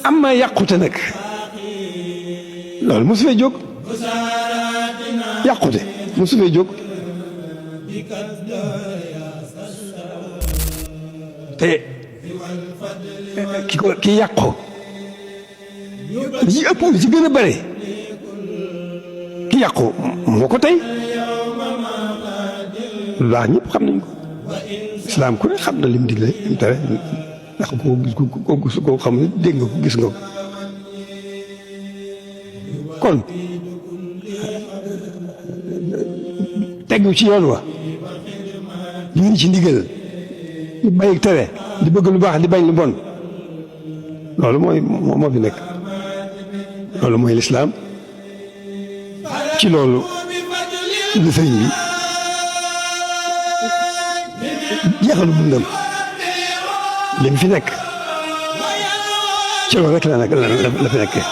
am na yàqute nag loolu mosu fee jóg yàqute mosu fee jóg te ki yàqu li ci ëpp li ci gën a bare ki yàqu moo ko tey lu baax ñëpp xam nañ ko islaam ku ne xam na lim digle lim tere ndax koo xam ne dégg nga ko gis nga ko kon tegu ci yoon wa ñu ngi ci ndigal di bàyyi tere di bëgg lu baax di bañ lu bon loolu moo fi nekk loolu mooy lislaam ci loolu li sëriñ bi jeexalu dundam li mu fi nekk ci loolu rek la fi nekkee